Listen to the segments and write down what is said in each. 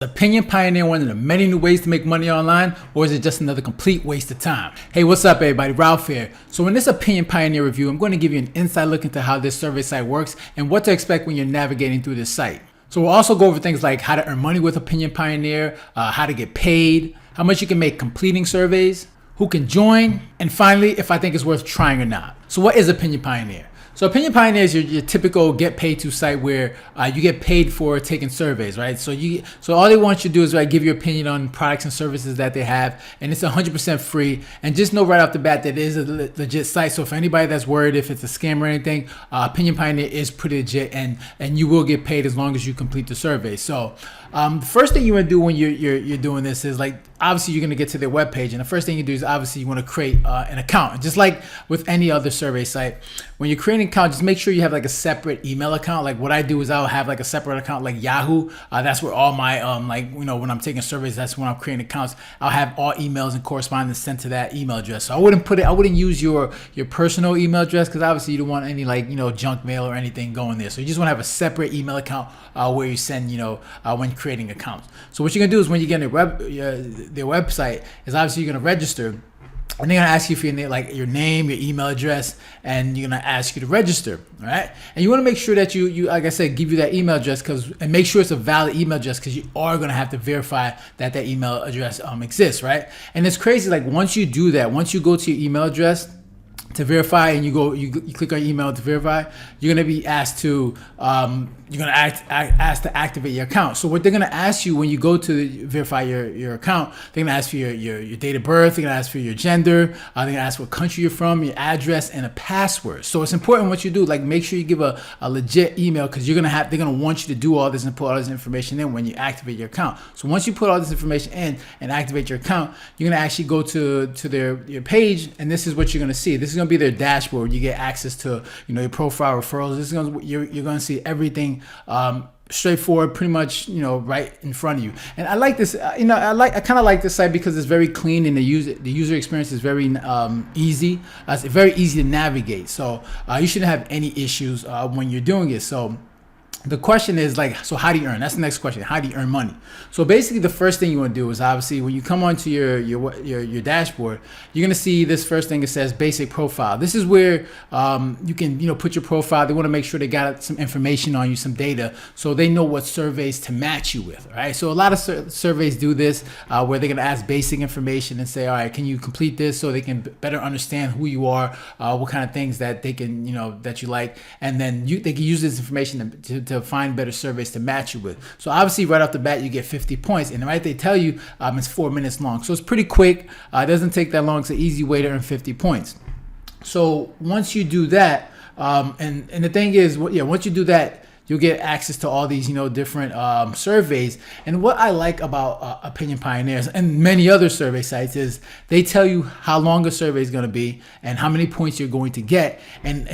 Opinion Pioneer one of the many new ways to make money online, or is it just another complete waste of time? Hey, what's up everybody, Ralph here. So in this Opinion Pioneer review, I'm going to give you an inside look into how this survey site works and what to expect when you're navigating through this site. So we'll also go over things like how to earn money with Opinion Pioneer, how to get paid, how much you can make completing surveys, who can join, and finally, if I think it's worth trying or not. So what is Opinion Pioneer? So Opinion Pioneer is your typical get paid to site where you get paid for taking surveys, right? So all they want you to do is give your opinion on products and services that they have, and it's 100% free. And just know right off the bat that it is a legit site. So for anybody that's worried if it's a scam or anything, Opinion Pioneer is pretty legit, and you will get paid as long as you complete the survey. So the first thing you want to do when you're doing this is obviously you're going to get to their webpage, and the first thing you do is obviously you want to create an account. Just like with any other survey site, when you're creating an account, just make sure you have a separate email account. Like what I do is I'll have a separate account like Yahoo. That's where all my when I'm taking surveys, that's when I'm creating accounts. I'll have all emails and correspondence sent to that email address. So I wouldn't use your personal email address, because obviously you don't want any junk mail or anything going there. So you just want to have a separate email account where you send when creating accounts. So what you're gonna do is when you get their website is obviously you're gonna register, and they're gonna ask you for your name, your email address, and you're gonna ask you to register, all right? And you want to make sure that you like I said, give you that email address, and make sure it's a valid email address, because you are gonna have to verify that email address exists, right? And it's crazy, once you do that, once you go to your email address to verify, and you click on email to verify, you're gonna be asked to asked to activate your account. So what they're gonna ask you when you go to verify your account, they're gonna ask for your date of birth, they're gonna ask for your gender, they're gonna ask what country you're from, your address, and a password. So it's important what you do, make sure you give a legit email, because they're gonna want you to do all this and put all this information in when you activate your account. So once you put all this information in and activate your account, you're gonna actually go to your page, and this is what you're gonna see. This is gonna be their dashboard. You get access to your profile, referrals. This is you're gonna see everything straightforward, pretty much right in front of you. And I like this. I kind of like this site because it's very clean, and the user experience is very easy. It's very easy to navigate. So you shouldn't have any issues when you're doing it. So the question is so how do you earn? That's the next question. How do you earn money? So basically the first thing you want to do is obviously when you come onto your dashboard, you're going to see this first thing. It says basic profile. This is where you can put your profile. They want to make sure they got some information on you, some data, so they know what surveys to match you with, right? So a lot of surveys do this where they're going to ask basic information and say, all right, can you complete this, so they can better understand who you are, what kind of things that they can that you like, and then they can use this information to find better surveys to match you with. So obviously right off the bat you get 50 points, and they tell you it's 4 minutes long, so it's pretty quick. It doesn't take that long. It's an easy way to earn 50 points. So once you do that, and the thing is, once you do that, you'll get access to all these different surveys. And what I like about Opinion Pioneers and many other survey sites is they tell you how long a survey is going to be and how many points you're going to get. And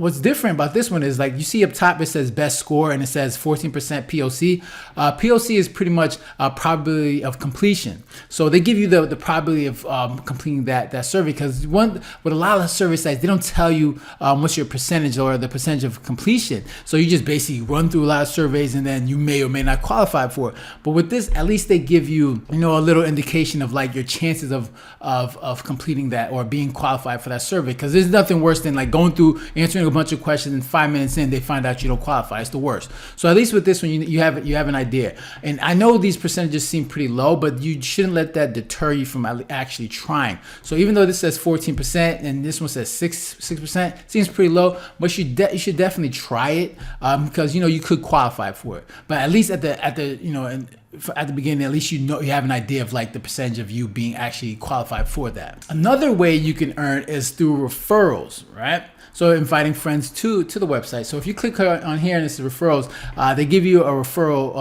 what's different about this one is you see up top it says best score, and it says 14% POC. POC is pretty much probability of completion. So they give you the probability of completing that survey, because with a lot of survey sites, they don't tell you what's your percentage or the percentage of completion. So you just basically run through a lot of surveys, and then you may or may not qualify for it. But with this, at least they give you a little indication of your chances of completing that or being qualified for that survey. Because there's nothing worse than going through answering a bunch of questions, and 5 minutes in they find out you don't qualify. It's the worst. So at least with this one, you have an idea. And I know these percentages seem pretty low, but you shouldn't let that deter you from actually trying. So even though this says 14% and this one says 6%, seems pretty low, but you should definitely try it. Because you could qualify for it, but at least at the beginning, at least you have an idea of the percentage of you being actually qualified for that. Another way you can earn is through referrals, right? So inviting friends to the website. So if you click on here and it's referrals, they give you a referral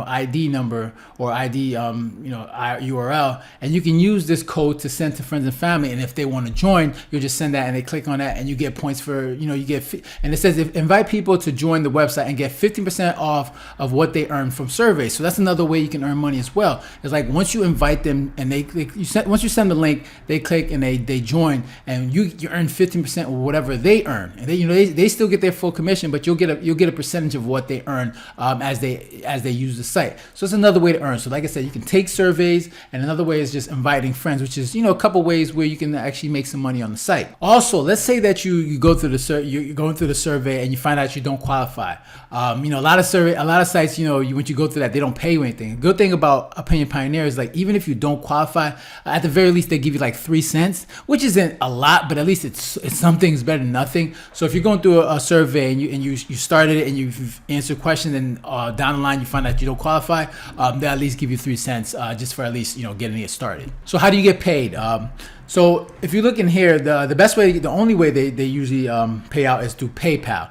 ID number or ID URL, and you can use this code to send to friends and family. And if they want to join, you'll just send that, and they click on that, and you get points for and it says invite people to join the website and get 15% off of what they earn from surveys. So that's another way you can earn money as well. It's like once you invite them and once you send the link, they click and they join, and you earn 15% or whatever they earn, and they still get their full commission, but you'll get a percentage of what they earn as they use the site. So it's another way to earn. So like I said, you can take surveys, and another way is just inviting friends, which is a couple ways where you can actually make some money on the site. Also, let's say that you go through you're going through the survey and you find out you don't qualify. A lot of sites, once you go through that, they don't pay you anything. The good thing about Opinion Pioneer is like even if you don't qualify, at the very least they give you like 3 cents, which isn't a lot, but at least it's something's better than nothing. So if you're going through a survey and you started it and you've answered questions, and down the line you find out you don't qualify, they at least give you 3 cents just for at least getting it started. So how do you get paid? So if you look in here, the only way they usually pay out is through PayPal.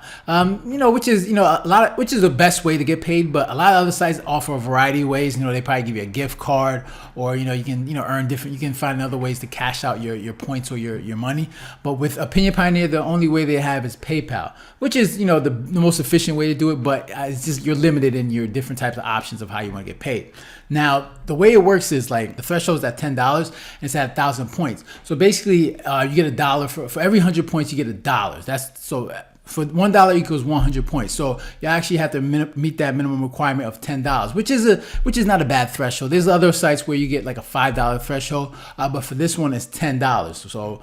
Which is the best way to get paid, but a lot of other sites offer a variety of ways. They probably give you a gift card, or you can earn different. You can find other ways to cash out your points or your money. But with Opinion Pioneer, the only way they have is PayPal, which is the most efficient way to do it. But it's just you're limited in your different types of options of how you want to get paid. Now, the way it works is like the threshold is at $10 and it's at 1,000 points. So basically, you get $1 for every 100 points. You get $1. That's so. For $1 equals 100 points. So you actually have to meet that minimum requirement of $10, which is not a bad threshold. There's other sites where you get like a $5 threshold, but for this one it's $10. So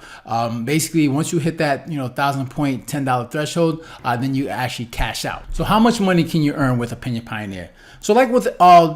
basically, once you hit that 1,000 point $10 threshold, then you actually cash out. So how much money can you earn with Opinion Pioneer? So like with all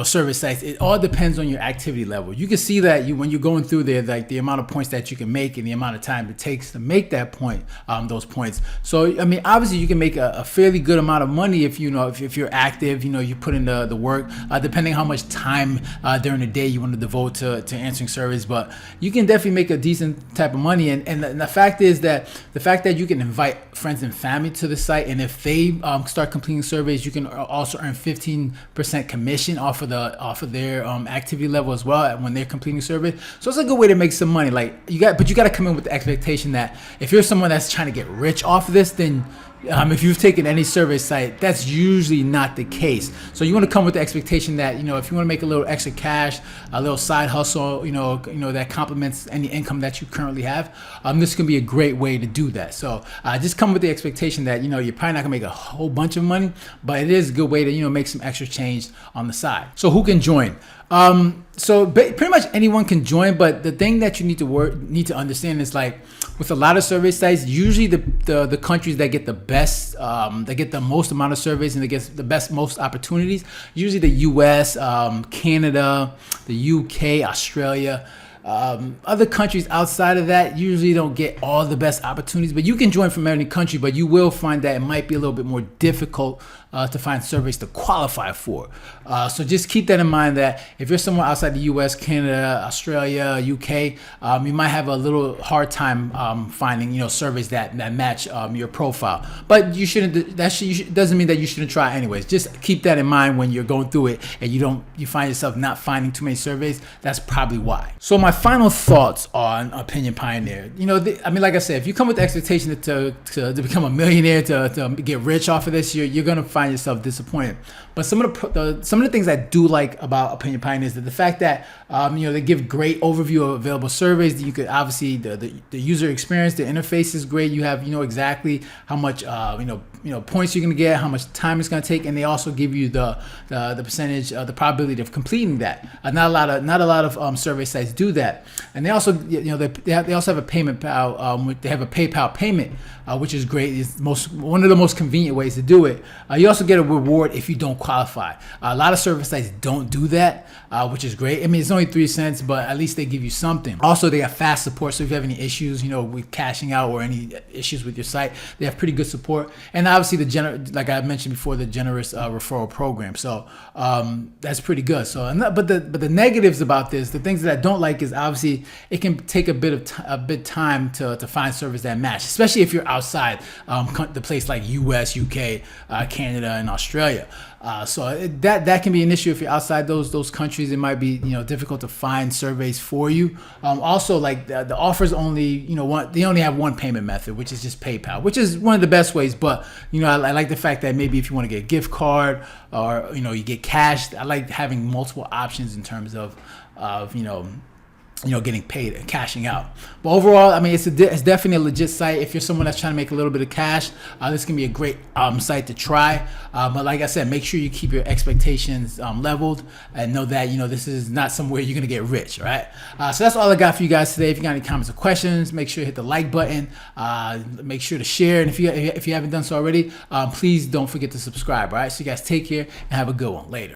service sites, it all depends on your activity level. You can see that when you're going through there, like the amount of points that you can make and the amount of time it takes to make that point, those points. So I mean, obviously you can make a fairly good amount of money if you're active, you put in the work, depending how much time during the day you want to devote to answering surveys. But you can definitely make a decent type of money. And the fact is that you can invite friends and family to the site, and if they start completing surveys, you can also earn 15% commission off of their activity level as well when they're completing surveys. So it's a good way to make some money. But you got to come in with the expectation that if you're someone that's trying to get rich off of this, then if you've taken any survey site, that's usually not the case. So you want to come with the expectation that if you want to make a little extra cash, a little side hustle, that complements any income that you currently have, this can be a great way to do that. So just come with the expectation that you're probably not gonna make a whole bunch of money, but it is a good way to make some extra change on the side. So who can join? So pretty much anyone can join, but the thing that you need to understand is like with a lot of survey sites, usually the countries that get the best, that get the most amount of surveys and they get the most opportunities, usually the US, Canada, the UK, Australia. Other countries outside of that usually don't get all the best opportunities, but you can join from any country, but you will find that it might be a little bit more difficult to find surveys to qualify for. So just keep that in mind, that if you're somewhere outside the US, Canada, Australia, UK, you might have a little hard time finding surveys that match your profile. But you shouldn't. Doesn't mean that you shouldn't try anyways. Just keep that in mind when you're going through it and you find yourself not finding too many surveys. That's probably why. So my final thoughts on Opinion Pioneer. Like I said, if you come with the expectation to become a millionaire, to get rich off of this, you're gonna find yourself disappointed. But some of the things I do like about Opinion Pioneer is that the fact that they give great overview of available surveys. You could obviously the user experience, the interface is great. You have exactly how much points you're gonna get, how much time it's gonna take, and they also give you the percentage, the probability of completing that. Not a lot of survey sites do that, and they also they also have a payment. They have a PayPal payment, which is great. It's one of the most convenient ways to do it. You also get a reward if you don't qualify. A lot of service sites don't do that, which is great. I mean, it's only 3 cents, but at least they give you something. Also, they have fast support, so if you have any issues, with cashing out or any issues with your site, they have pretty good support. And obviously, like I mentioned before, the generous referral program. So that's pretty good. So, but the negatives about this, the things that I don't like is obviously it can take a bit time to find servers that match, especially if you're outside the place like US, UK, Canada, and Australia. So that can be an issue if you're outside those countries. It might be difficult to find surveys for you. Also, like the offers only they only have one payment method, which is just PayPal, which is one of the best ways. But I like the fact that maybe if you want to get a gift card or you get cash, I like having multiple options in terms of getting paid and cashing out. But overall, I mean, it's definitely a legit site. If you're someone that's trying to make a little bit of cash, this can be a great site to try. But like I said, make sure you keep your expectations leveled and know that this is not somewhere you're gonna get rich, right? So that's all I got for you guys today. If you got any comments or questions, make sure to hit the like button. Make sure to share, and if you haven't done so already, please don't forget to subscribe. All right, so you guys take care and have a good one. Later.